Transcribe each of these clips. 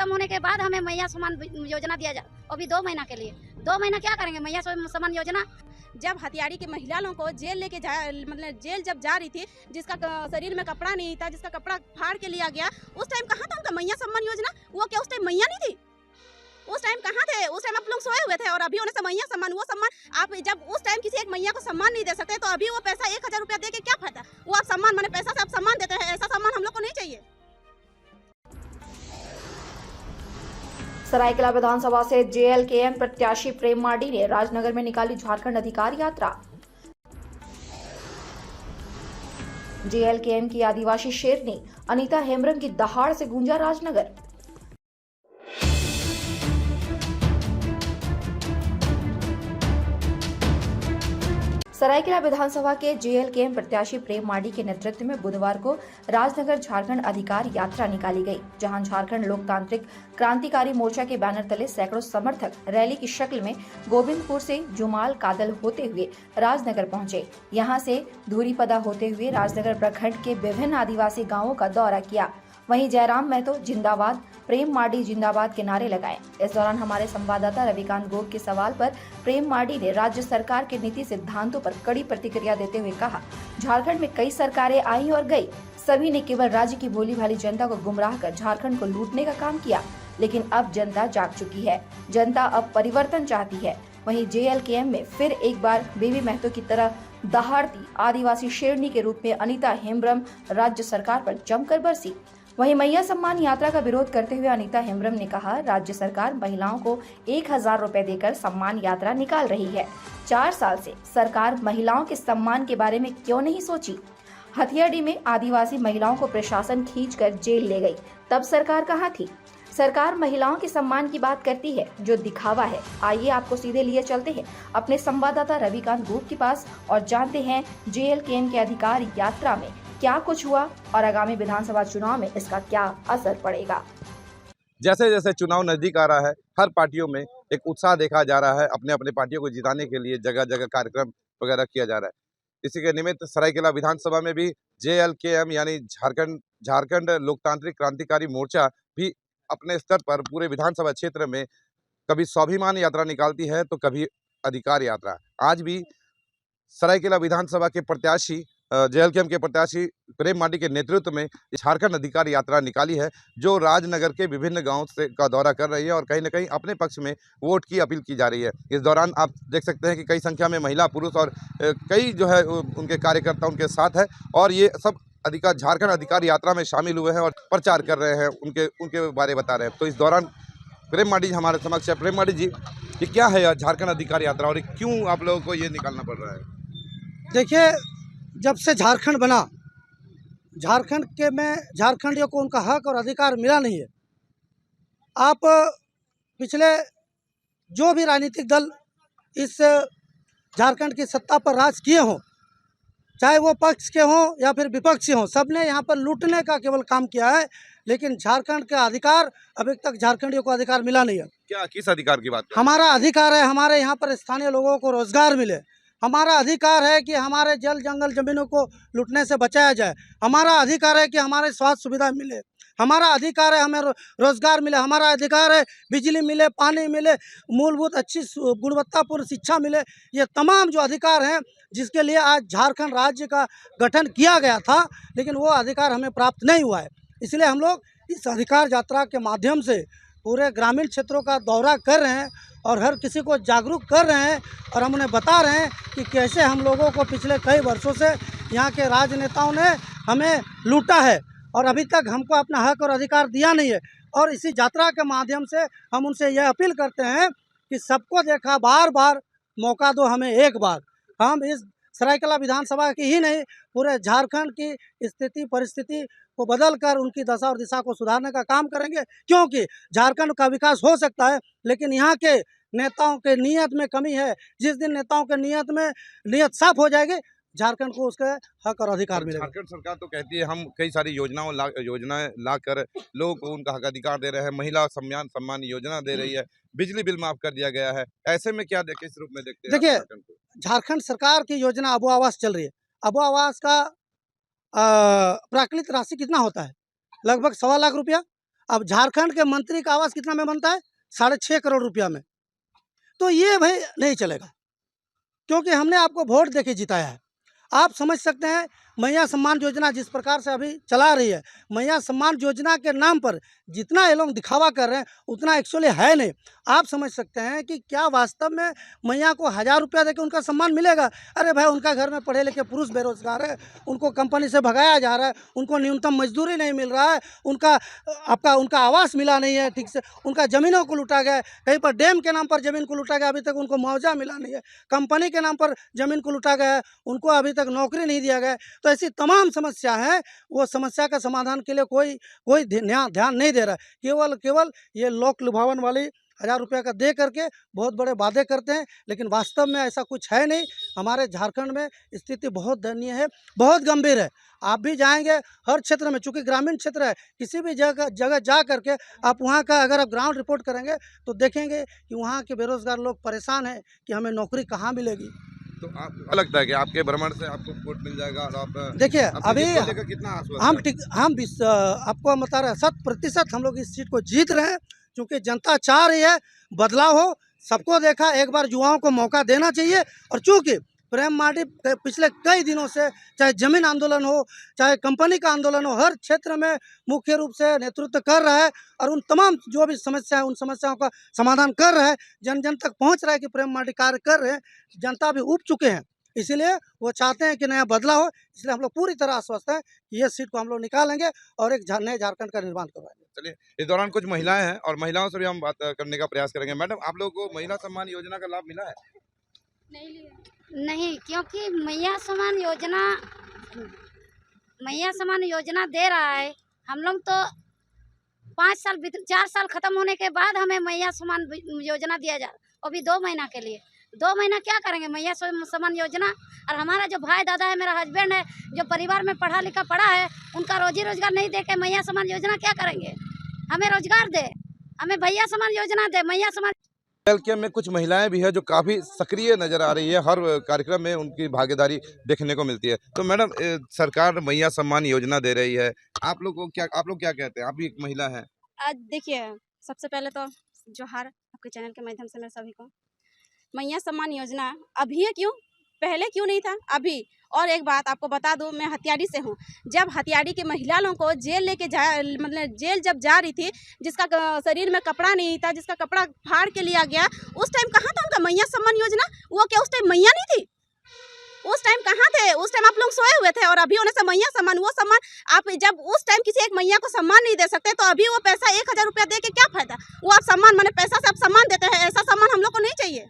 खत्म होने के बाद हमें मैया सम्मान योजना दिया जाए, अभी 2 महीना के लिए। 2 महीना क्या करेंगे मैया सम्मान योजना? जब हथियारी की महिला लोगों को जेल लेके जा मतलब जेल जब जा रही थी, जिसका शरीर में कपड़ा नहीं था, जिसका कपड़ा फाड़ के लिया गया, उस टाइम कहाँ था उनका मैया सम्मान योजना? वो क्या उस टाइम मैया नहीं थी? उस टाइम कहाँ थे? उस टाइम आप लोग सोए हुए थे। और अभी होने से मैया सम्मान, वो सम्मान आप जब उस टाइम किसी एक मैया को सम्मान नहीं दे सकते, तो अभी वो पैसा 1000 रुपया दे के क्या फायदा? वो आप सम्मान माने पैसा से आप सम्मान देते हैं, ऐसा सम्मान हम लोग को नहीं चाहिए। सरायकेला विधानसभा से जेएलकेएम प्रत्याशी प्रेम मार्डी ने राजनगर में निकाली झारखंड अधिकार यात्रा। जेएलकेएम की आदिवासी शेरनी अनीता हेम्ब्रम की दहाड़ से गूंजा राजनगर। सरायकेला विधानसभा के जेएलकेएम प्रत्याशी प्रेम मार्डी के नेतृत्व में बुधवार को राजनगर झारखंड अधिकार यात्रा निकाली गई, जहां झारखंड लोकतांत्रिक क्रांतिकारी मोर्चा के बैनर तले सैकड़ों समर्थक रैली की शक्ल में गोविंदपुर से जुमाल कादल होते हुए राजनगर पहुंचे। यहां से धूरीपदा होते हुए राजनगर प्रखंड के विभिन्न आदिवासी गाँवों का दौरा किया। वहीं जयराम महतो जिंदाबाद, प्रेम मार्डी जिंदाबाद के नारे लगाए। इस दौरान हमारे संवाददाता रविकांत गोप के सवाल पर प्रेम मार्डी ने राज्य सरकार के नीति सिद्धांतों पर कड़ी प्रतिक्रिया देते हुए कहा, झारखंड में कई सरकारें आई और गई, सभी ने केवल राज्य की भोली भाली जनता को गुमराह कर झारखंड को लूटने का काम किया, लेकिन अब जनता जाग चुकी है, जनता अब परिवर्तन चाहती है। वहीं जेएलकेएम में फिर एक बार बेबी महतो की तरह दहाड़ती आदिवासी शेरनी के रूप में अनीता हेम्ब्रम राज्य सरकार पर जमकर बरसी। वहीं मैया सम्मान यात्रा का विरोध करते हुए अनीता हेम्ब्रम ने कहा, राज्य सरकार महिलाओं को 1000 रुपए देकर सम्मान यात्रा निकाल रही है। 4 साल से सरकार महिलाओं के सम्मान के बारे में क्यों नहीं सोची? हथियारडी में आदिवासी महिलाओं को प्रशासन खींचकर जेल ले गई, तब सरकार कहाँ थी? सरकार महिलाओं के सम्मान की बात करती है जो दिखावा है। आइए आपको सीधे लिए चलते हैं अपने संवाददाता रविकांत गोप के पास और जानते हैं जेएलकेएम के अधिकार यात्रा में क्या कुछ हुआ और आगामी विधानसभा चुनाव में इसका क्या असर पड़ेगा। जैसे जैसे चुनाव नजदीक आ रहा है, हर पार्टियों में एक उत्साह देखा जा रहा है, अपने अपने पार्टियों को जिताने के लिए जगह जगह कार्यक्रम वगैरह किया जा रहा है। इसी के निमित्त सरायकेला विधानसभा में भी जेएलकेएम यानी झारखंड लोकतांत्रिक क्रांतिकारी मोर्चा भी अपने स्तर पर पूरे विधानसभा क्षेत्र में कभी स्वाभिमान यात्रा निकालती है तो कभी अधिकार यात्रा। आज भी सरायकेला विधानसभा के प्रत्याशी जेएलकेएम के प्रत्याशी प्रेम मार्डी के नेतृत्व में झारखंड अधिकार यात्रा निकाली है, जो राजनगर के विभिन्न गांवों से का दौरा कर रही है और कहीं न कहीं अपने पक्ष में वोट की अपील की जा रही है। इस दौरान आप देख सकते हैं कि कई संख्या में महिला, पुरुष और कई जो है उनके कार्यकर्ता उनके साथ है और ये सब झारखंड अधिकार यात्रा में शामिल हुए हैं और प्रचार कर रहे हैं, उनके बारे बता रहे हैं। तो इस दौरान प्रेम मार्डी जी हमारे समक्ष है। प्रेम मार्डी जी, ये क्या है झारखंड अधिकार यात्रा और क्यों आप लोगों को ये निकालना पड़ रहा है? देखिए, जब से झारखंड बना, झारखंड के में झारखंडियों को उनका हक और अधिकार मिला नहीं है। आप पिछले जो भी राजनीतिक दल इस झारखंड की सत्ता पर राज किए हों, चाहे वो पक्ष के हों या फिर विपक्षी हों, सबने यहाँ पर लूटने का केवल काम किया है, लेकिन झारखंड का अधिकार अभी तक झारखंडियों को अधिकार मिला नहीं है। क्या, किस अधिकार की बात है? हमारा अधिकार है, हमारे यहाँ पर स्थानीय लोगों को रोजगार मिले। हमारा अधिकार है कि हमारे जल जंगल जमीनों को लूटने से बचाया जाए। हमारा अधिकार है कि हमारे स्वास्थ्य सुविधा मिले। हमारा अधिकार है हमें रोजगार मिले। हमारा अधिकार है बिजली मिले, पानी मिले, मूलभूत अच्छी गुणवत्तापूर्ण शिक्षा मिले। ये तमाम जो अधिकार हैं जिसके लिए आज झारखंड राज्य का गठन किया गया था, लेकिन वो अधिकार हमें प्राप्त नहीं हुआ है। इसलिए हम लोग इस अधिकार यात्रा के माध्यम से पूरे ग्रामीण क्षेत्रों का दौरा कर रहे हैं और हर किसी को जागरूक कर रहे हैं और हम उन्हें बता रहे हैं कि कैसे हम लोगों को पिछले कई वर्षों से यहाँ के राजनेताओं ने हमें लूटा है और अभी तक हमको अपना हक और अधिकार दिया नहीं है। और इसी यात्रा के माध्यम से हम उनसे यह अपील करते हैं कि सबको देखा बार बार मौका दो हमें एक बार। हम इस सरायकेला विधानसभा की ही नहीं, पूरे झारखंड की स्थिति परिस्थिति को बदल कर उनकी दशा और दिशा को सुधारने का काम करेंगे, क्योंकि झारखंड का विकास हो सकता है, लेकिन यहाँ के नेताओं के नीयत में कमी है। जिस दिन नेताओं के नीयत साफ हो जाएगी, झारखंड को उसके हक और अधिकार मिलेगा। झारखंड सरकार तो कहती है हम कई सारी योजनाएं लाकर लोगों को उनका हक अधिकार दे रहे हैं, महिला सम्मान योजना दे रही है, बिजली बिल माफ कर दिया गया है। ऐसे में क्या किस रूप में देखते हैं? देखिए, झारखंड सरकार की योजना अबू आवास चल रही है। अबू आवास का प्राकृतिक राशि कितना होता है? लगभग 1.25 लाख रुपया। अब झारखंड के मंत्री का आवास कितना में बनता है? 6.5 करोड़ रुपया में। तो ये भाई नहीं चलेगा, क्योंकि हमने आपको वोट देके जिताया है। आप समझ सकते हैं मैया सम्मान योजना जिस प्रकार से अभी चला रही है, मैया सम्मान योजना के नाम पर जितना ये लोग दिखावा कर रहे हैं उतना एक्चुअली है नहीं। आप समझ सकते हैं कि क्या वास्तव में मैया को 1000 रुपया देकर उनका सम्मान मिलेगा? अरे भाई, उनका घर में पढ़े लिखे पुरुष बेरोजगार है, उनको कंपनी से भगाया जा रहा है, उनको न्यूनतम मजदूरी नहीं मिल रहा है, उनका आवास मिला नहीं है ठीक से, उनका ज़मीनों को लूटा गया, कहीं पर डैम के नाम पर ज़मीन को लूटा गया, अभी तक उनको मुआवजा मिला नहीं है, कंपनी के नाम पर ज़मीन को लूटा गया है, उनको अभी तक नौकरी नहीं दिया गया है। तो ऐसी तमाम समस्या हैं, वो समस्या का समाधान के लिए कोई ध्यान नहीं दे रहा है। केवल ये लोक लुभावन वाली 1000 रुपया का दे करके बहुत बड़े वादे करते हैं, लेकिन वास्तव में ऐसा कुछ है नहीं। हमारे झारखंड में स्थिति बहुत दयनीय है, बहुत गंभीर है। आप भी जाएंगे हर क्षेत्र में, चूँकि ग्रामीण क्षेत्र है, किसी भी जगह जा करके आप वहाँ का अगर आप ग्राउंड रिपोर्ट करेंगे तो देखेंगे कि वहाँ के बेरोजगार लोग परेशान हैं कि हमें नौकरी कहाँ मिलेगी। तो आपको लगता है कि आपके भ्रमण से आपको वोट मिल जाएगा? और आप देखिए, अभी कितना हम आपको बता रहे हैं 100% हम लोग इस सीट को जीत रहे हैं, क्योंकि जनता चाह रही है बदलाव हो। सबको देखा, एक बार युवाओं को मौका देना चाहिए। और चूँकि प्रेम मार्डी पिछले कई दिनों से चाहे जमीन आंदोलन हो, चाहे कंपनी का आंदोलन हो, हर क्षेत्र में मुख्य रूप से नेतृत्व कर रहा है और उन तमाम जो भी समस्या है उन समस्याओं का समाधान कर रहा है, जन तक पहुंच रहा है कि प्रेम मार्डी कार्य कर रहे हैं। जनता भी उब चुके हैं, इसीलिए वो चाहते हैं कि नया बदलाव हो। इसलिए हम लोग पूरी तरह आश्वस्त हैं कि ये सीट को हम लोग निकालेंगे और एक नए झारखंड का निर्माण करवाएंगे। चलिए, इस दौरान कुछ महिलाएं हैं और महिलाओं से भी हम बात करने का प्रयास करेंगे। मैडम, आप लोगों को महिला सम्मान योजना का लाभ मिला है? नहीं, क्योंकि मैया समान योजना दे रहा है। हम लोग तो 4 साल खत्म होने के बाद हमें मैया समान योजना दिया जा, और भी 2 महीना के लिए। 2 महीना क्या करेंगे मैया समान योजना? और हमारा जो भाई दादा है, मेरा हस्बैंड है, जो परिवार में पढ़ा लिखा पड़ा है, उनका रोजी रोजगार नहीं दे के मैया समान योजना क्या करेंगे? हमें रोजगार दे, हमें भैया समान योजना दे, मैया समान। के में कुछ महिलाएं भी है जो काफी सक्रिय नजर आ रही है, हर कार्यक्रम में उनकी भागीदारी देखने को मिलती है। तो मैडम, सरकार मैया सम्मान योजना दे रही है, आप लोग क्या कहते हैं? आप भी एक महिला हैं। देखिए, सबसे पहले तो जोहार आपके चैनल के माध्यम से मैं सभी को। मैया सम्मान योजना अभी है, क्यों पहले क्यों नहीं था? अभी। और एक बात आपको बता दूं, मैं हथियाड़ी से हूं। जब हथियाड़ी की महिला लोगों को जेल लेके जेल जब जा रही थी, जिसका शरीर में कपड़ा नहीं था, जिसका कपड़ा फाड़ के लिया गया, उस टाइम कहाँ था उनका मैया सम्मान योजना? वो क्या उस टाइम मैया नहीं थी? उस टाइम कहाँ थे? उस टाइम आप लोग सोए हुए थे। और अभी होने से मैया सम्मान, वो सम्मान आप जब उस टाइम किसी एक मैया को सम्मान नहीं दे सकते, तो अभी वो पैसा 1000 रुपया दे के क्या फायदा? वो आप सम्मान माने पैसा से आप सम्मान देते हैं, ऐसा सम्मान हम लोग को नहीं चाहिए।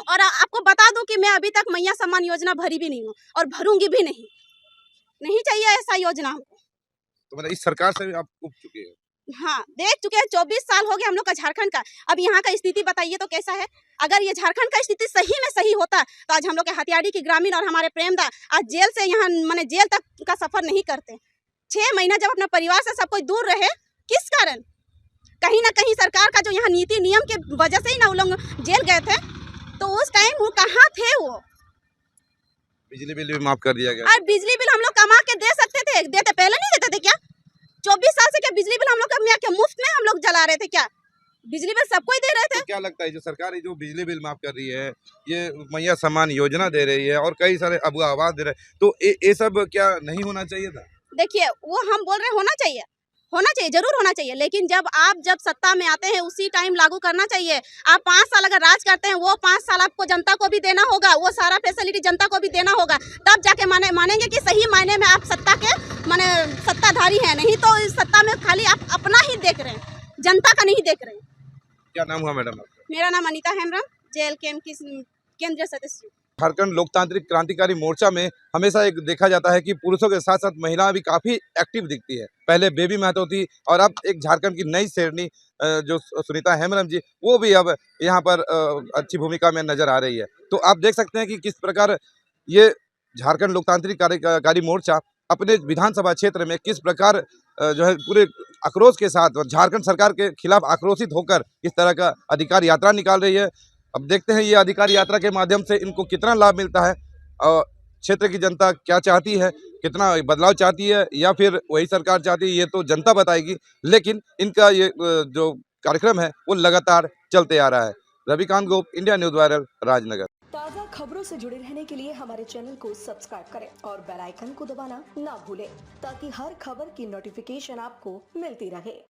और आपको बता दूं कि मैं अभी तक मैया सम्मान योजना भरी भी नहीं हूँ और भरूंगी भी नहीं चाहिए ऐसा योजना हमको। तो मतलब इस सरकार से भी आप उब चुके हैं? हाँ, देख चुके हैं। 24 साल हो गए हम लोग का झारखंड का। अब यहाँ का स्थिति बताइए तो कैसा है? अगर ये झारखंड का स्थिति सही में सही होता तो आज हम लोग के हथियाड़ी की ग्रामीण और हमारे प्रेमदा आज जेल से यहाँ माने जेल तक का सफर नहीं करते। 6 महीना जब अपने परिवार से सब कोई दूर रहे, किस कारण? कहीं ना कहीं सरकार का जो यहाँ नीति नियम के वजह से ही ना वो लोग जेल गए थे। तो उस टाइम वो कहाँ थे? वो बिजली बिल भी माफ कर दिया गया। और बिजली बिल हम लोग कमा के दे सकते थे, देते पहले नहीं देते थे क्या? 24 साल से क्या बिजली बिल हम लोग क्या मुफ्त में हम लोग जला रहे थे क्या? बिजली बिल सबको ही दे रहे थे। तो क्या लगता है जो सरकार जो बिजली बिल माफ कर रही है, ये मैया सम्मान योजना दे रही है और कई सारे अबुआ आवास दे रहे हैं, तो ये सब क्या नहीं होना चाहिए था? देखिए, वो हम बोल रहे होना चाहिए, जरूर होना चाहिए, लेकिन जब सत्ता में आते हैं उसी टाइम लागू करना चाहिए। आप 5 साल अगर राज करते हैं, वो 5 साल आपको जनता को भी देना होगा, वो सारा फैसिलिटी जनता को भी देना होगा, तब जाके मानेंगे कि सही मायने में आप सत्ता के सत्ताधारी हैं। नहीं तो इस सत्ता में खाली आप अपना ही देख रहे हैं, जनता का नहीं देख रहे हैं। क्या नाम हुआ मैडम? मेरा नाम अनीता हेम्ब्रम, JLKM की केंद्रीय सदस्य। झारखंड लोकतांत्रिक क्रांतिकारी मोर्चा में हमेशा एक देखा जाता है कि पुरुषों के साथ साथ महिला भी काफी एक्टिव दिखती है। पहले बेबी महतो थी और अब एक झारखंड की नई शेरनी जो सुनीता हेम्ब्रम जी, वो भी अब यहाँ पर अच्छी भूमिका में नजर आ रही है। तो आप देख सकते हैं कि किस प्रकार ये झारखंड लोकतांत्रिक कार्यकारी मोर्चा अपने विधानसभा क्षेत्र में किस प्रकार जो है पूरे आक्रोश के साथ और झारखंड सरकार के खिलाफ आक्रोशित होकर इस तरह का अधिकार यात्रा निकाल रही है। अब देखते हैं ये अधिकार यात्रा के माध्यम से इनको कितना लाभ मिलता है। क्षेत्र की जनता क्या चाहती है, कितना बदलाव चाहती है या फिर वही सरकार चाहती है, ये तो जनता बताएगी। लेकिन इनका ये जो कार्यक्रम है वो लगातार चलते आ रहा है। रविकांत गोप, इंडिया न्यूज़ वायरल, राजनगर। ताज़ा खबरों से जुड़े रहने के लिए हमारे चैनल को सब्सक्राइब करें और बेल आइकन को दबाना ना भूलें ताकि हर खबर की नोटिफिकेशन आपको मिलती रहे।